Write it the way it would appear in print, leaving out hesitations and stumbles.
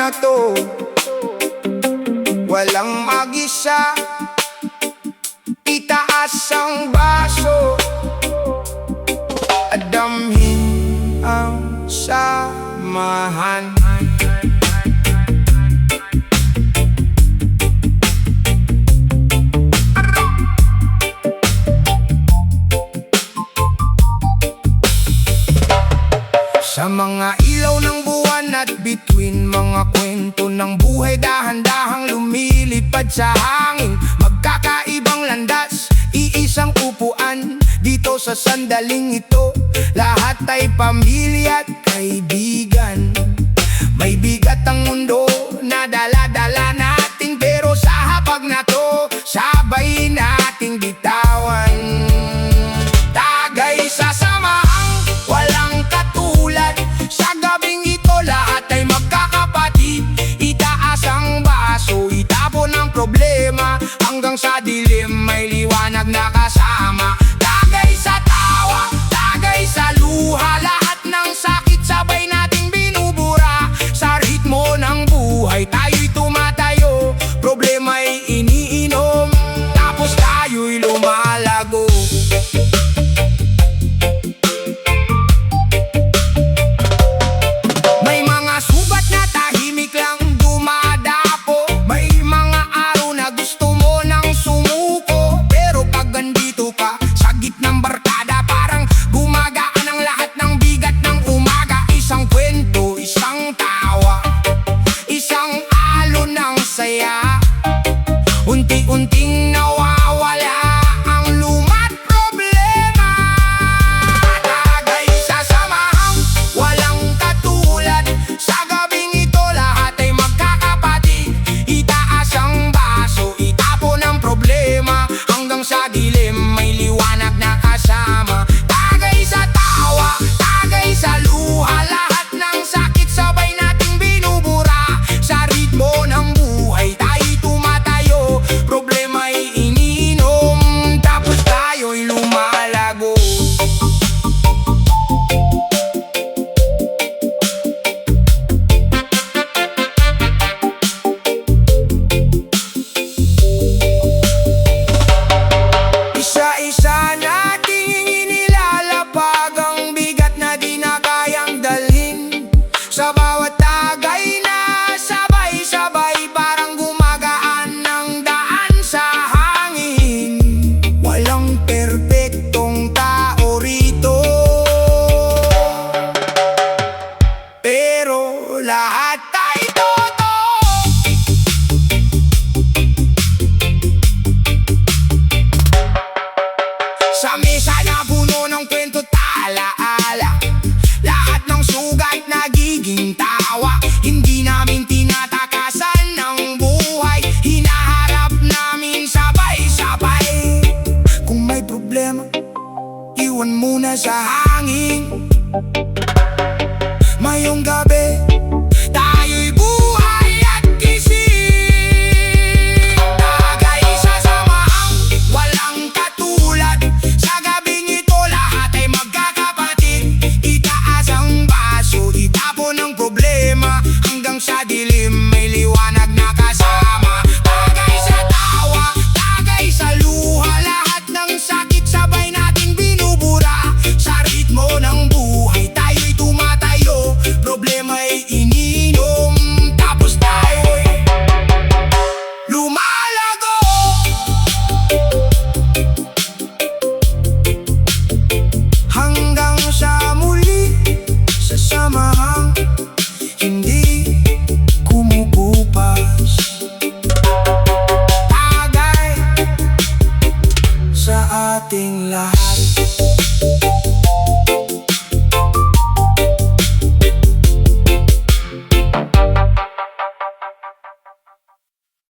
na to, walang mag-isa. Itaas ang baso at damhin ang samahan. Sa mga ilaw ng buwan at between mga kwento ng buhay, dahan-dahang lumilipad sa hangin. Magkakaibang landas, iisang upuan. Dito sa sandaling ito, lahat ay pamilya at kaibigan. May bigat ang mundo na dala-dala natin, pero sa hapag na to, sabay nating bitawan. Tagay sa samahang walang katulad. Sa gabing ito, lahat ay magkakapatid. Itaas ang baso, itapon ang problema, hanggang sa dilim may liwanag na kasama. Tagay sa tawa, tagay sa luha, lahat ng sakit sabay nating binubura. Sa ritmo ng buhay tayo'y tumatayo, problema'y iniinom, tapos tayo'y lumalago. May mga subat na tahimik lang dumadapo, may mga araw na gusto mo nang sumuko. Pero pag andito ka sa gitnang barkada, parang gumagaan ang lahat ng bigat ng umaga. Isang kwento, isang tawa, isang alon ng saya, unti-unting nawawala ang luma't problema. Tagay sa samahang walang katulad. Sa gabing ito, lahat ay magkakapatid. Itaas ang baso, itapon ang problema, hanggang sa dilim may liwanag na kasama. Tagay sa tawa, tagay sa luha, lahat ng sakit sabay nating binubura. Sa ritmo ng buhay tayo'y tumatayo, problema'y iniinom, tapos tayo'y lumalago. Isa-isa nating inilalapag ang bigat na di na kayang dalhin. Sa bawat tagay na sabay-sabay, parang gumagaan ng daan sa hangin. Walang perpektong tao rito, pero lahat ay totoo. Sa mesa na puno ng kwento at alaala, lahat ng sugat nagiging tawa. Hindi namin tinatakasan ng buhay, hinaharap namin sabay-sabay. Kung may problema, iwan muna sa hangin. Mayong gabi, tayo'y buhay at gising. Tagay sa samahang walang katulad. Sa gabing ito, lahat ay magkakapatid. Itaas ang baso, itapon ang problema, hanggang sa dilim may liwanag na kasama. Tagay sa tawa, tagay sa luha, lahat ng sakit sabay nating binubura. Sa ritmo ng buhay tayo'y tumatayo, problema'y iniinom, tapos tayo'y lumalago. Hanggang sa muli, sa samahang hindi kumukupas. Tagay sa ating lahat.